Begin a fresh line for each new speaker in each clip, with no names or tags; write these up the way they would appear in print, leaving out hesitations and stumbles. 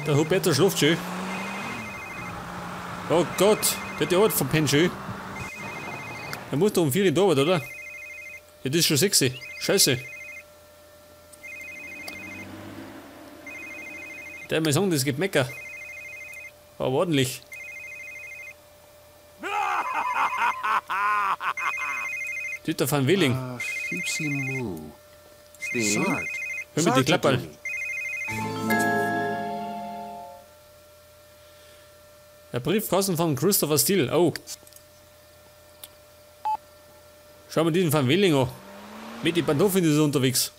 Der Huberto schläft schön. Oh Gott, der hat ja auch verpennt schön. Er muss doch um 4 Uhr da sein, oder? Ja, das ist schon 6 Uhr. Scheiße. Ich darf mal sagen, das gibt Mecker. Aber ordentlich. Tüter van Willing. Hör mir die Klappe an. Der Briefkasten von Christopher Steele. Oh. Schau mal diesen Van Willing an. Mit den Pantoffeln ist er unterwegs.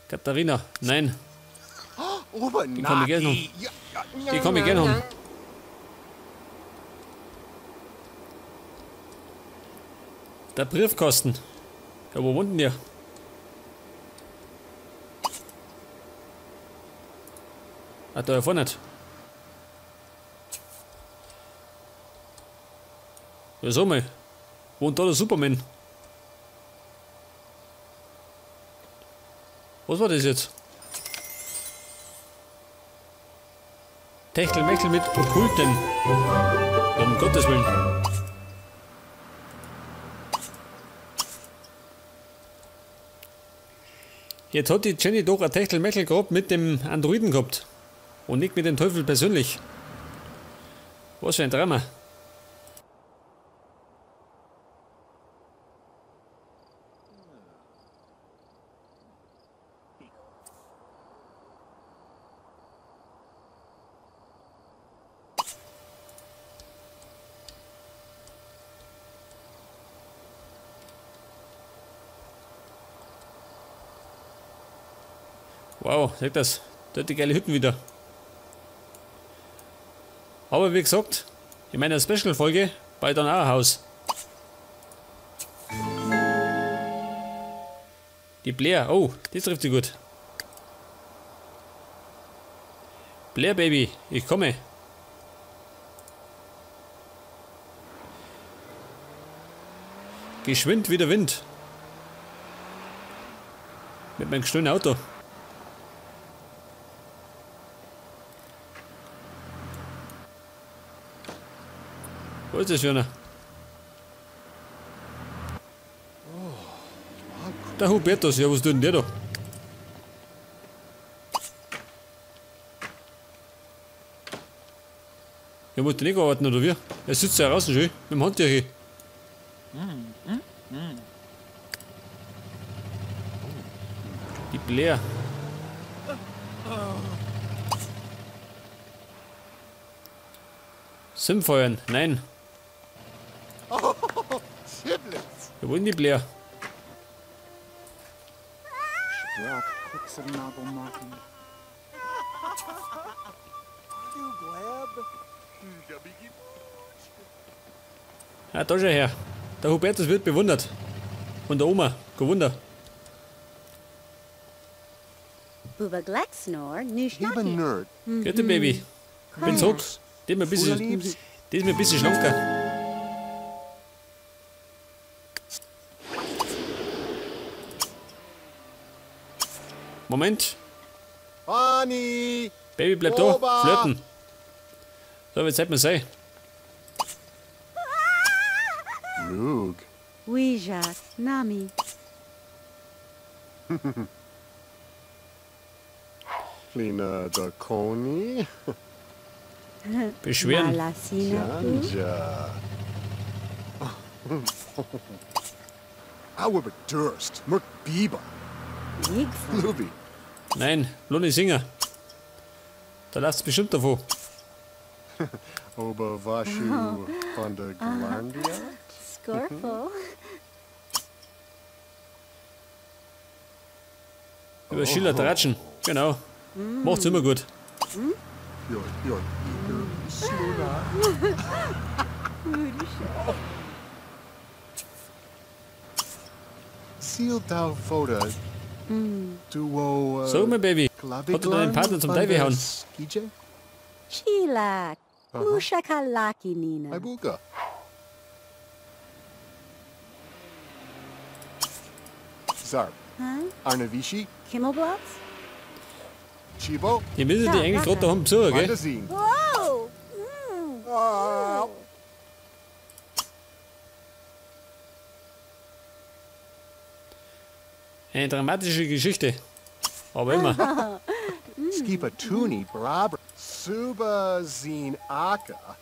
Katharina. Nein. Die kann ich gerne haben. Die kann ich gerne haben. Der Briefkasten. Ja, wo wohnt denn der? Ah, da vorne nicht. Ja, sag mal. Wohnt da der Superman? Was war das jetzt? Techtelmechtel mit Okkulten. Ja, um Gottes Willen. Jetzt hat die Jenny doch ein Techtelmechtel gehabt mit dem Androiden gehabt. Und nicht mit dem Teufel persönlich. Was für ein Drama. Wow, seht das? Da hat die geile Hütten wieder. Aber wie gesagt, in meiner Special-Folge bei dann auch ein Haus. Die Blair, oh, die trifft sie gut. Blair Baby, ich komme. Geschwind wie der Wind. Mit meinem schönen Auto. Wo ist das für einer? Der Hubertus, ja, was tut denn der da? Ja, muss der nicht arbeiten, oder wie? Er sitzt ja draußen schön, mit dem Handtücher. Die Blair. Simfeuern, nein. Wir wollen die Blair. Ah, da schau her. Der Hubertus wird bewundert. Von der Oma. Kein Wunder.
Bubba Glaxnor,
Gute Baby. Bin zurück. Die ist mir ein bisschen schlanker. Moment.
Bonnie!
Baby, bleib da. Flirten. So, wie Zeit muss sein.
Rug.
Ouija, Nami.
Flina Darkoni.
Beschweren.
Malasina.
Janja. Our Durst. Merk Biba.
Bigfoot.
Luby.
Nein, Lonnie Singer. Da lasst bestimmt davon.
Obavashu von der Glandia.
Scorpo.
Über Schiller tratschen. Genau. Macht's immer gut.
You're eager, Sluna. Seal thou Foda. Duo.
So, mein Baby. Hat er deinen Partner zum Teufel gehauen?
Skije?
Chilak. Ushakalaki Nina.
Ibuka. Zarb.
Huh?
Arnavishi.
Kimmelblots?
Chibo,
Die müssen die eigentlich gerade daheim besuchen, gell?
Mandazin.
Whoa!
Eine dramatische Geschichte. Aber immer.
Skipatuni Braber. Subazin Aka.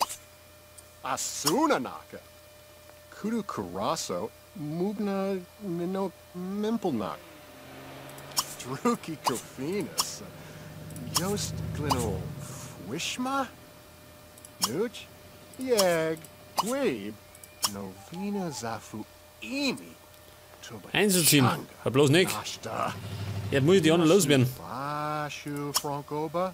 Asunanaka. Kudu Karaso. Mubna Mino Mimpelnak. Druki Kofinas. Yost Glino Wishma? Nuch? Yeg. Gwebe. Novina Zafu Imi.
Einzelziehen. Aber bloß nicht.
Nashta.
Jetzt muss ich die anderen loswerden.
Bashu Frankoba.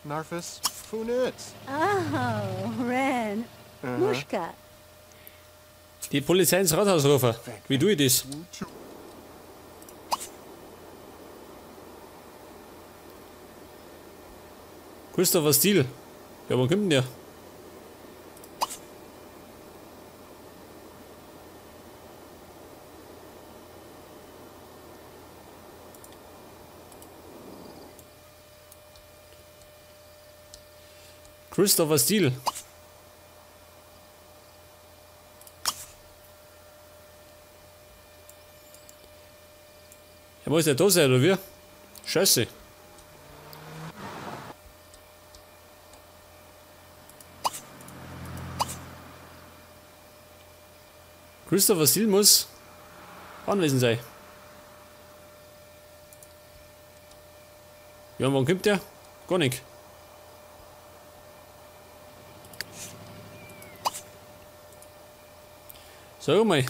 Narfis Funitz.
Oh, Ren. Mushka.
Die Polizei ins Rathaus rufen. Wie tue ich das? Christopher Steele. Ja, wann kommt denn der? Christopher Steele. Ja, muss der da sein, oder wie? Scheiße. Christopher Steele muss anwesend sein. Ja, wann kommt der? Gar nicht. Sag mal.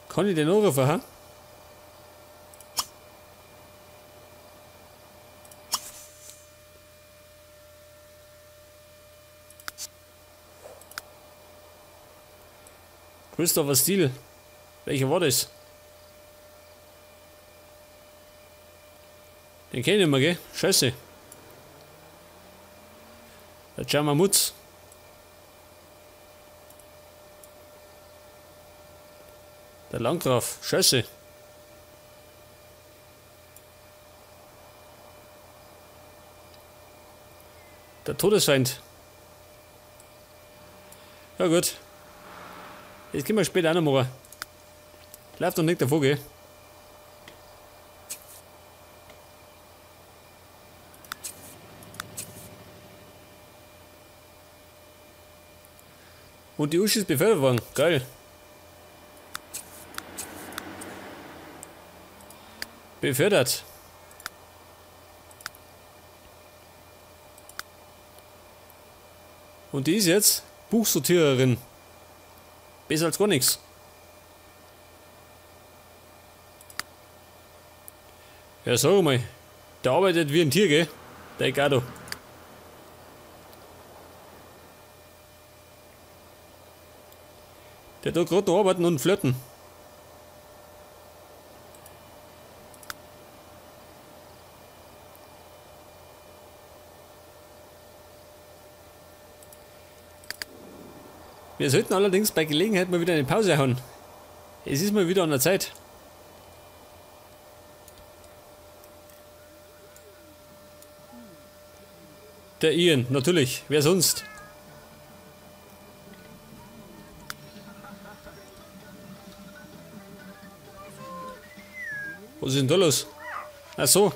Kann ich den anrufen, ha? Christopher Steele. Welcher war das? Den kenn ich nicht mehr, gell? Scheiße. Der Jamamutz. Der Landgraf. Scheiße. Der Todesfeind. Ja gut. Jetzt können wir später auch noch machen. Läuft doch nicht davor, gell? Und die Uschi ist befördert worden. Geil. Befördert. Und die ist jetzt Buchsortiererin. Besser als gar nichts. Ja, sag mal. Der arbeitet wie ein Tier, gell? Der Gado. Der tut gerade noch arbeiten und flirten. Wir sollten allerdings bei Gelegenheit mal wieder eine Pause hauen. Es ist mal wieder an der Zeit. Der Ian, natürlich. Wer sonst? Was ist denn da los? Ach so.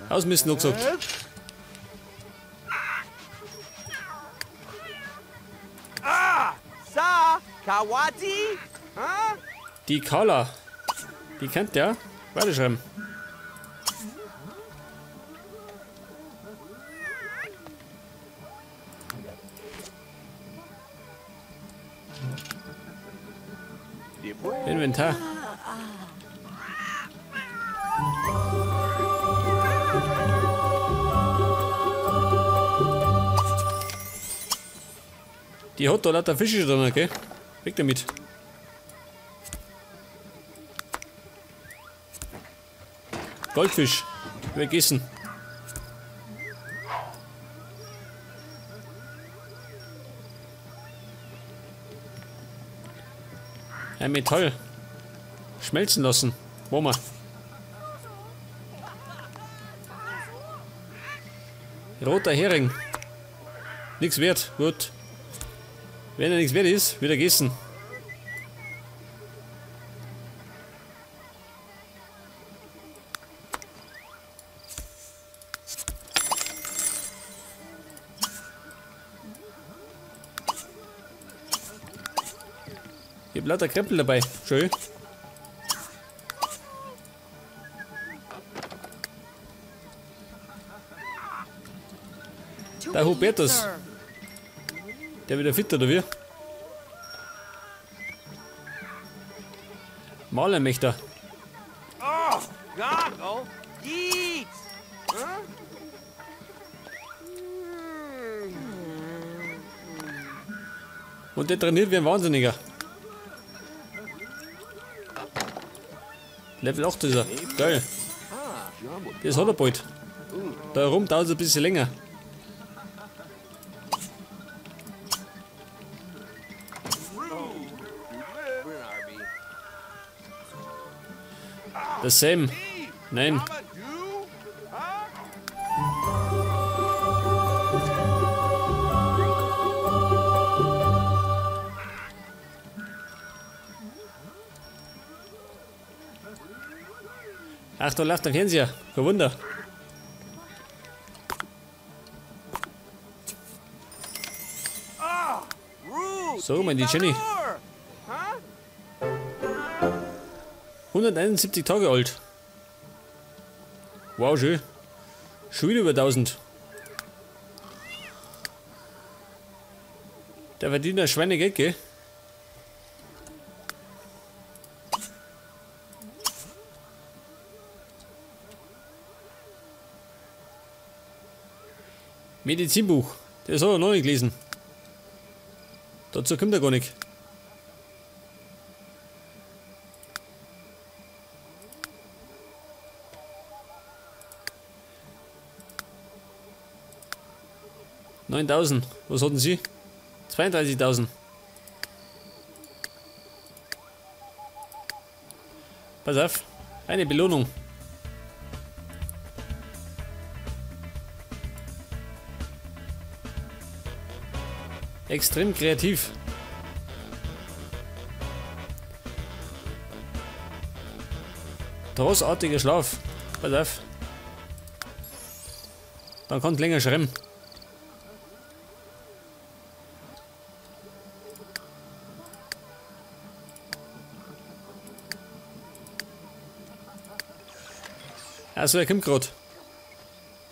Ausmisten noch gesagt.
Kawati? Huh?
Die Carla. Die kennt der. Weiterschreiben. Inventar. Die hat da lauter Fische drin, gell? Weg damit. Goldfisch. Vergessen. Ein Metall. Schmelzen lassen. Wo mal? Roter Hering. Nichts wert. Gut. Wenn er nichts wert ist, wieder gegessen. Ich hab lauter Krempel dabei. Schön. Der Hubertus. Der wieder fit oder wie? Malen möchte er.
Oh, Gago, eat! Huh?
Und der trainiert wie ein Wahnsinniger. Level 8 ist er. Geil. Das hat er bald. Da herum dauert es ein bisschen länger. Das Sam. Nein. Ach, da läuft der Fernseher. Kein Wunder. So, mein die Jenny. 171 Tage alt. Wow, schön. Schon wieder über 1000. Der verdient ein Schweinegeld, gell? Medizinbuch. Das hat er noch nicht gelesen. Dazu kommt er gar nicht. $9.000. Was hatten Sie? 32.000. Pass auf. Eine Belohnung. Extrem kreativ. Großartiger Schlaf. Pass auf. Dann kannst du länger schreiben. Also er kommt gerade.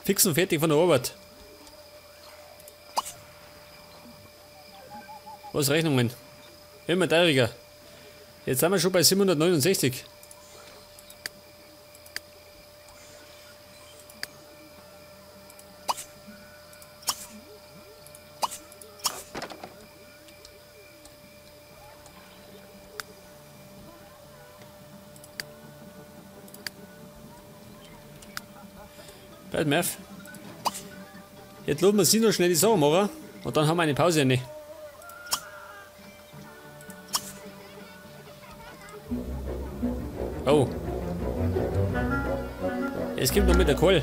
Fix und fertig von der Arbeit. Was Rechnungen? Immer teuriger. Jetzt sind wir schon bei 769. Bald Merv. Jetzt loben wir sie noch schnell die Sache machen und dann haben wir eine Pause. Nicht. Oh. Es kommt noch mit der Kohl.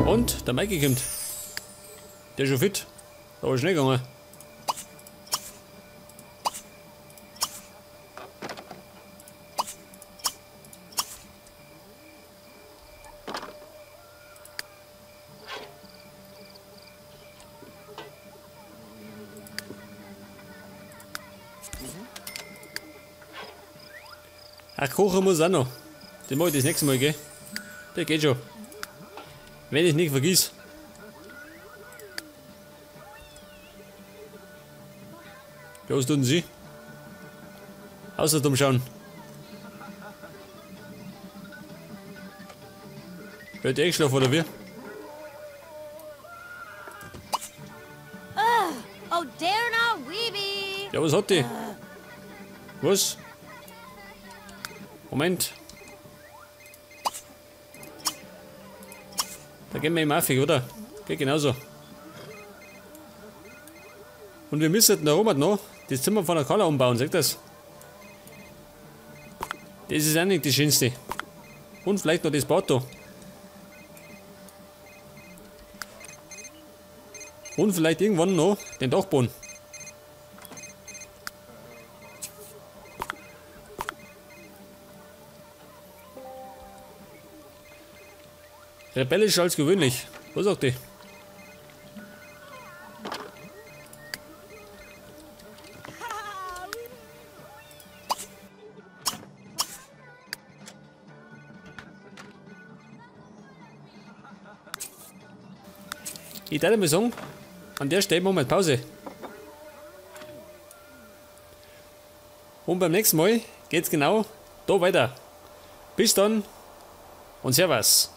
Und der Mikey kommt. Der ist schon fit. Aber schnell gegangen. Ach, kochen muss auch noch. Den mache ich das nächste Mal, gell? Der geht schon. Wenn ich nicht vergiss. Ja, was tun Sie? Außer dumm schauen. Hört ihr geschlafen oder wie?
Oh, dare not, Weeby!
Ja, was hat die? Was? Moment. Da gehen wir im Affig, oder? Geht genauso. Und wir müssen da oben noch das Zimmer von der Carla umbauen, seht ihr das? Das ist auch nicht das Schönste. Und vielleicht noch das Bad da. Und vielleicht irgendwann noch den Dachboden. Rebellisch als gewöhnlich. Was sagt die? Ich würde mal sagen, an der Stelle machen wir Pause. Und beim nächsten Mal geht's genau da weiter. Bis dann und Servus.